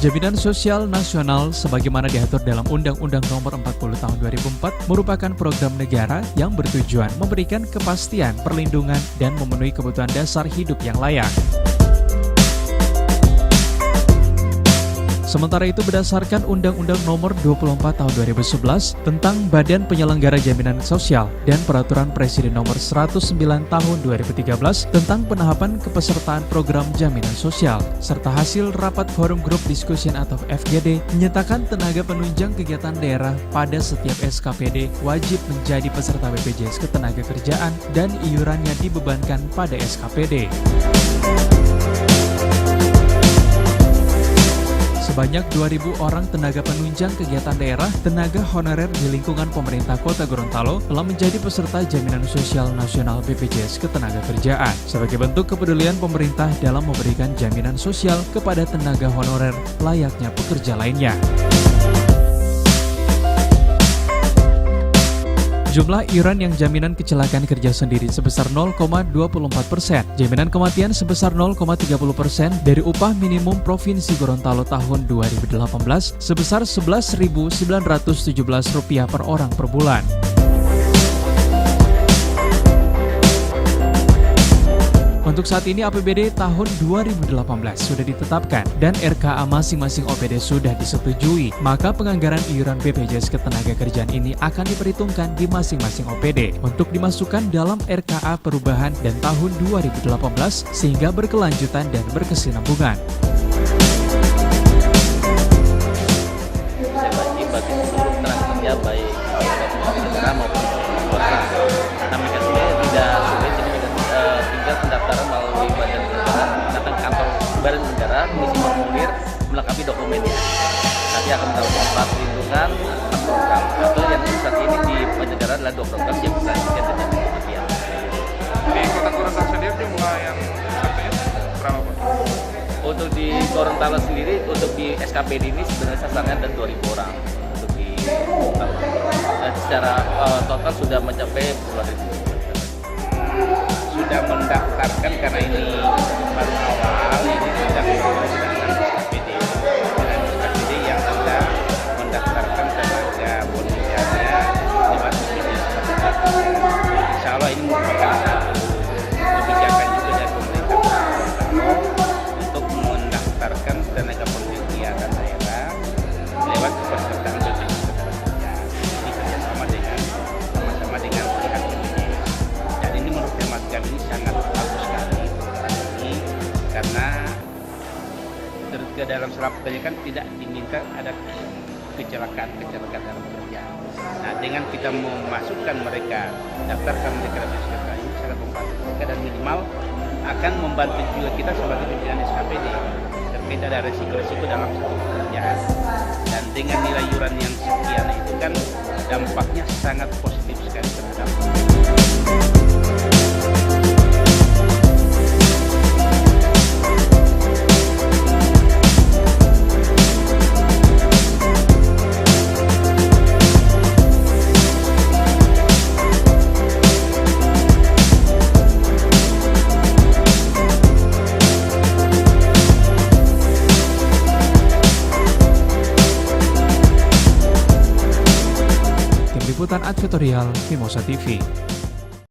Jaminan Sosial Nasional sebagaimana diatur dalam Undang-Undang Nomor 40 Tahun 2004 merupakan program negara yang bertujuan memberikan kepastian, perlindungan, dan memenuhi kebutuhan dasar hidup yang layak. Sementara itu berdasarkan Undang-Undang Nomor 24 Tahun 2011 tentang Badan Penyelenggara Jaminan Sosial dan Peraturan Presiden Nomor 109 Tahun 2013 tentang penahapan kepesertaan program jaminan sosial, serta hasil rapat Forum Group Discussion atau FGD menyatakan tenaga penunjang kegiatan daerah pada setiap SKPD wajib menjadi peserta BPJS Ketenagakerjaan dan iurannya dibebankan pada SKPD. Sebanyak 2.000 orang tenaga penunjang kegiatan daerah, tenaga honorer di lingkungan pemerintah Kota Gorontalo telah menjadi peserta Jaminan Sosial Nasional BPJS Ketenagakerjaan sebagai bentuk kepedulian pemerintah dalam memberikan jaminan sosial kepada tenaga honorer layaknya pekerja lainnya. Jumlah iuran yang jaminan kecelakaan kerja sendiri sebesar 0,24%, jaminan kematian sebesar 0,30% dari upah minimum Provinsi Gorontalo tahun 2018 sebesar Rp11.917 per orang per bulan. Untuk saat ini APBD tahun 2018 sudah ditetapkan dan RKA masing-masing OPD sudah disetujui, maka penganggaran iuran BPJS Ketenagakerjaan ini akan diperhitungkan di masing-masing OPD untuk dimasukkan dalam RKA perubahan dan tahun 2018 sehingga berkelanjutan dan berkesinambungan. Bagi seluruh tenaga kerja baik daerah maupun kota, kami tidak sulit, tinggal pendaftaran melalui badan negara, datang kantor badan negara, mengisi formulir, melengkapi dokumennya. Nanti akan mendapatkan perlindungan program. Atau yang saat ini di negara adalah 2 program yang bisa diberikan dan kematian. Di Kota Gorontalo sendiri jumlah yang pesertanya berapa, Pak? Untuk di Gorontalo sendiri, untuk di SKPD ini sebenarnya sasarannya ada 2.000 orang untuk di Gorontalo. Dan secara total sudah mencapai puluhan ribu. Sudah mendaftarkan karena ini baru awal, ini sedang dengan SKPD yang sudah mendaftarkan tenaga volunteernya lewat BPJS. Insya Allah ini merupakan kebijakan juga dari pemerintah Gorontalo untuk mendaftarkan tenaga volunteer dan daerah lewat kepesertaan BPJS Ketenagakerjaan. Ini kerjasama dengan pihak BPJS. Dan ini menurut hemat kami ini sangat bagus sekali ini, karena ke dalam surat pekerjaan tidak diminta ada kecelakaan dalam bekerja. Nah, dengan kita memasukkan mereka, daftarkan mereka dalam SKPD ini sangat membantu mereka dan minimal akan membantu juga kita sebagai pimpinan SKPD terkait ada resiko-resiko dalam satu pekerjaan. Dan dengan nilai iuran yang sekian itu kan dampaknya sangat positif sekali terhadap Liputan Advertorial Mimosa TV.